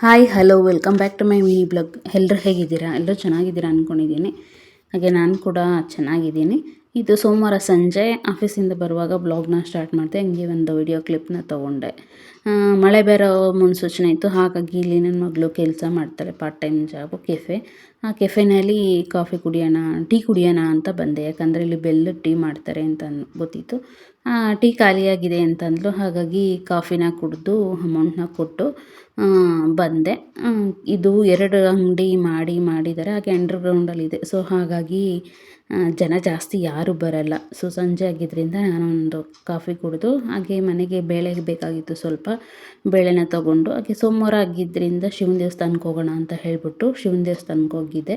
Hi hello welcome back to my mini blog. ಎಲ್ಲರೂ ಹೇಗಿದ್ದೀರಾ? ಎಲ್ಲರೂ ಚೆನ್ನಾಗಿದ್ದೀರಾ ಅಂದ್ಕೊಂಡಿದ್ದೀನಿ. ಹಾಗೆ ನಾನು ಕೂಡ ಚೆನ್ನಾಗಿದ್ದೀನಿ. ಇದು ಸೋಮವಾರ ಸಂಜೆ ಆಫೀಸಿಂದ ಬರುವಾಗ ಬ್ಲಾಗ್ನ ಸ್ಟಾರ್ಟ್ ಮಾಡಿದೆ. ಹಂಗೆ ಒಂದು ವಿಡಿಯೋ ಕ್ಲಿಪ್ನ ತೊಗೊಂಡೆ. ಮಳೆ ಬರೋ ಮುನ್ಸೂಚನೆ ಇತ್ತು, ಹಾಗಾಗಿ ಇಲ್ಲಿ ನನ್ನ ಮಗಳು ಕೆಲಸ ಮಾಡ್ತಾಳೆ, ಪಾರ್ಟ್ ಟೈಮ್ ಜಾಬು, ಕೆಫೆ. ಆ ಕೆಫೆನಲ್ಲಿ ಟೀ ಕುಡಿಯೋಣ ಅಂತ ಬಂದೆ. ಯಾಕಂದರೆ ಇಲ್ಲಿ ಬೆಲ್ಲದ ಟೀ ಮಾಡ್ತಾರೆ ಅಂತ ಗೊತ್ತಿತ್ತು. ಟೀ ಖಾಲಿಯಾಗಿದೆ ಅಂತಂದ್ಲು, ಹಾಗಾಗಿ ಕಾಫಿನ ಕುಡಿದು ಅಮೌಂಟ್ನ ಕೊಟ್ಟು ಬಂದೆ. ಇದು 2 ಅಂಗಡಿ ಮಾಡಿದ್ದಾರೆ, ಹಾಗೆ ಅಂಡರ್ಗ್ರೌಂಡಲ್ಲಿದೆ. ಸೊ ಹಾಗಾಗಿ ಜನ ಜಾಸ್ತಿ ಯಾರೂ ಬರಲ್ಲ. ಸೊ ಸಂಜೆ ಆಗಿದ್ದರಿಂದ ನಾನೊಂದು ಕಾಫಿ ಕುಡಿದು ಹಾಗೆ ಮನೆಗೆ ಬೇಳೆಗೆ ಬೇಕಾಗಿತ್ತು, ಸ್ವಲ್ಪ ಬೇಳೆನ ತೊಗೊಂಡು, ಹಾಗೆ ಸೋಮವಾರ ಆಗಿದ್ದರಿಂದ ಶಿವನ ದೇವಸ್ಥಾನಕ್ಕೆ ಹೋಗೋಣ ಅಂತ ಹೇಳಿಬಿಟ್ಟು ಶಿವನ ದೇವಸ್ಥಾನಕ್ಕೆ ಹೋಗಿದ್ದೆ.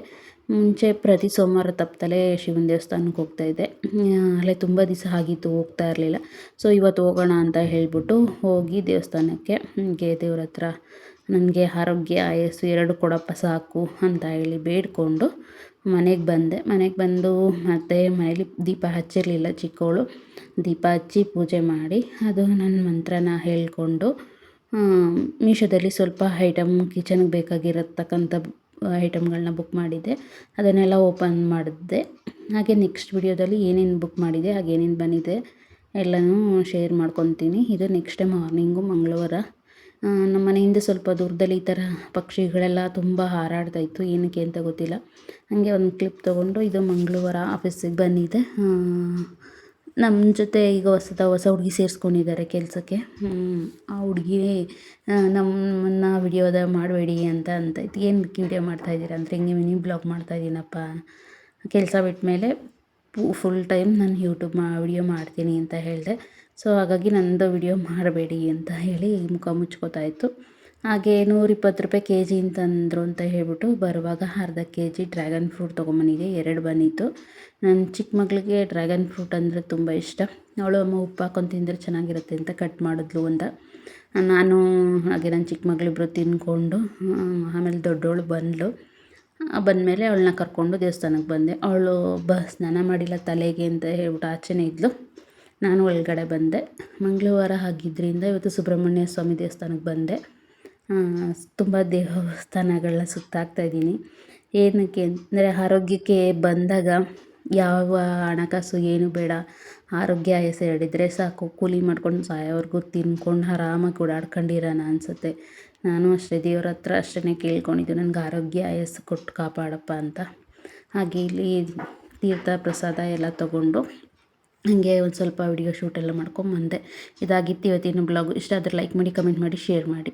ಮುಂಚೆ ಪ್ರತಿ ಸೋಮವಾರ ತಪ್ಪದಲೇ ಶಿವನ ದೇವಸ್ಥಾನಕ್ಕೆ ಹೋಗ್ತಾಯಿದ್ದೆ. ಅಲ್ಲೇ ತುಂಬ ದಿವಸ ಆಗಿತ್ತು ಹೋಗ್ತಾ ಇರಲಿಲ್ಲ. ಸೊ ಇವತ್ತು ಹೋಗೋಣ ಅಂತ ಹೇಳಿಬಿಟ್ಟು ಹೋಗಿ ದೇವಸ್ಥಾನಕ್ಕೆ ಹೀಗೆ ದೇವ್ರ ಹತ್ರ ನನಗೆ ಆರೋಗ್ಯ ಆಯಸ್ಸು 2 ಕೊಡಪ್ಪ ಸಾಕು ಅಂತ ಹೇಳಿ ಬೇಡಿಕೊಂಡು ಮನೆಗೆ ಬಂದು ಮತ್ತು ಮನೇಲಿ ದೀಪ ಹಚ್ಚಿರಲಿಲ್ಲ. ಚಿಕ್ಕವಳು ದೀಪ ಹಚ್ಚಿ ಪೂಜೆ ಮಾಡಿ ಅದು ನನ್ನ ಮಂತ್ರನ ಹೇಳಿಕೊಂಡು ಮೀಶೋದಲ್ಲಿ ಸ್ವಲ್ಪ ಕಿಚನ್ಗೆ ಬೇಕಾಗಿರತಕ್ಕಂಥ ಐಟಮ್ಗಳನ್ನ ಬುಕ್ ಮಾಡಿದ್ದೆ. ಅದನ್ನೆಲ್ಲ ಓಪನ್ ಮಾಡಿದೆ. ಹಾಗೆ ನೆಕ್ಸ್ಟ್ ವಿಡಿಯೋದಲ್ಲಿ ಏನೇನು ಬುಕ್ ಮಾಡಿದೆ, ಹಾಗೆ ಏನೇನು ಬಂದಿದೆ ಎಲ್ಲನೂ ಶೇರ್ ಮಾಡ್ಕೊತೀನಿ. ಇದು ನೆಕ್ಸ್ಟ್ ಡೇ ಮಾರ್ನಿಂಗು ಮಂಗಳವಾರ. ನಮ್ಮ ಮನೆಯಿಂದ ಸ್ವಲ್ಪ ದೂರದಲ್ಲಿ ಈ ಥರ ಪಕ್ಷಿಗಳೆಲ್ಲ ತುಂಬ ಹಾರಾಡ್ತಾಯಿತ್ತು, ಏನಕ್ಕೆ ಅಂತ ಗೊತ್ತಿಲ್ಲ. ಹಾಗೆ ಒಂದು ಕ್ಲಿಪ್ ತೊಗೊಂಡು ಇದು ಮಂಗಳವಾರ ಆಫೀಸಿಗೆ ಬಂದಿದೆ. ನಮ್ಮ ಜೊತೆ ಈಗ ಹೊಸ ಹುಡುಗಿ ಸೇರಿಸ್ಕೊಂಡಿದ್ದಾರೆ ಕೆಲಸಕ್ಕೆ. ಆ ಹುಡುಗಿ ನಮ್ಮನ್ನು ವಿಡಿಯೋದ ಮಾಡಬೇಡಿ ಅಂತೈತಿ. ಏನಕ್ಕೆ ವಿಡಿಯೋ ಮಾಡ್ತಾಯಿದ್ದೀರಾ ಅಂದರೆ, ಹಿಂಗೆ ಮಿನಿ ಬ್ಲಾಗ್ ಮಾಡ್ತಾಯಿದ್ದೀನಪ್ಪ, ಕೆಲಸ ಬಿಟ್ಟ ಮೇಲೆ ಫುಲ್ ಟೈಮ್ ನಾನು ಯೂಟ್ಯೂಬ್ ವಿಡಿಯೋ ಮಾಡ್ತೀನಿ ಅಂತ ಹೇಳಿದೆ. ಸೊ ಹಾಗಾಗಿ ನನ್ನದು ವಿಡಿಯೋ ಮಾಡಬೇಡಿ ಅಂತ ಹೇಳಿ ಮುಖ ಮುಚ್ಕೋತಾಯಿತ್ತು. ಹಾಗೆ 120 ರೂಪಾಯಿ KG ಅಂತಂದರು ಅಂತ ಹೇಳ್ಬಿಟ್ಟು ಬರುವಾಗ ಅರ್ಧ KG ಡ್ರ್ಯಾಗನ್ ಫ್ರೂಟ್ ತೊಗೊಂಬಂದಿದ್ದೆ. 2 ಬಂದಿತ್ತು. ನನ್ನ ಚಿಕ್ಕ ಮಗಳಿಗೆ ಡ್ರ್ಯಾಗನ್ ಫ್ರೂಟ್ ಅಂದರೆ ತುಂಬ ಇಷ್ಟ. ಅವಳು ಅಮ್ಮ ಉಪ್ಪು ಹಾಕೊಂಡು ತಿಂದರೆ ಚೆನ್ನಾಗಿರುತ್ತೆ ಅಂತ ಕಟ್ ಮಾಡಿದ್ಲು ಅಂತ. ನಾನು ಹಾಗೆ ನನ್ನ ಚಿಕ್ಕ ಮಗಳಿಬ್ಬರು ತಿಂದ್ಕೊಂಡು ಆಮೇಲೆ ದೊಡ್ಡವಳು ಬಂದಮೇಲೆ ಅವಳನ್ನ ಕರ್ಕೊಂಡು ದೇವಸ್ಥಾನಕ್ಕೆ ಬಂದೆ. ಅವಳು ಸ್ನಾನ ಮಾಡಿಲ್ಲ ತಲೆಗೆ ಅಂತ ಹೇಳ್ಬಿಟ್ಟು ಆಚೆನೇ ಇದ್ಲು. ನಾನು ಒಳಗಡೆ ಬಂದೆ. ಮಂಗಳವಾರ ಆಗಿದ್ದರಿಂದ ಇವತ್ತು ಸುಬ್ರಹ್ಮಣ್ಯ ಸ್ವಾಮಿ ದೇವಸ್ಥಾನಕ್ಕೆ ಬಂದೆ. ತುಂಬ ದೇವಸ್ಥಾನಗಳನ್ನ ಸುತ್ತಾಕ್ತಾಯಿದ್ದೀನಿ. ಏನಕ್ಕೆ ಅಂದರೆ, ಆರೋಗ್ಯಕ್ಕೆ ಬಂದಾಗ ಯಾವ ಹಣಕಾಸು ಏನೂ ಬೇಡ, ಆರೋಗ್ಯ ಆಯಸ್ಸು 2 ಇದ್ದರೆ ಸಾಕು. ಕೂಲಿ ಮಾಡ್ಕೊಂಡು ಸಾಯೋವರೆಗೂ ತಿನ್ಕೊಂಡು ಆರಾಮಾಗಿ ಓಡಾಡ್ಕೊಂಡಿರೋಣ ಅನಿಸುತ್ತೆ. ನಾನು ಅಷ್ಟೇ ದೇವ್ರ ಹತ್ರ ಅಷ್ಟೇ ಕೇಳ್ಕೊಂಡಿದ್ದು, ನನಗೆ ಆರೋಗ್ಯ ಆಯಸ್ಸು ಕೊಟ್ಟು ಕಾಪಾಡಪ್ಪ ಅಂತ. ಹಾಗೆ ಇಲ್ಲಿ ತೀರ್ಥ ಪ್ರಸಾದ ಎಲ್ಲ ತೊಗೊಂಡು ಹಾಗೆ ಒಂದು ಸ್ವಲ್ಪ ವಿಡಿಯೋ ಶೂಟೆಲ್ಲ ಮಾಡ್ಕೊಂಬಂದೆ. ಇದಾಗಿತ್ತು ಇವತ್ತಿನ ಬ್ಲಾಗು. ಇಷ್ಟ ಆದರೆ ಲೈಕ್ ಮಾಡಿ, ಕಮೆಂಟ್ ಮಾಡಿ, ಶೇರ್ ಮಾಡಿ.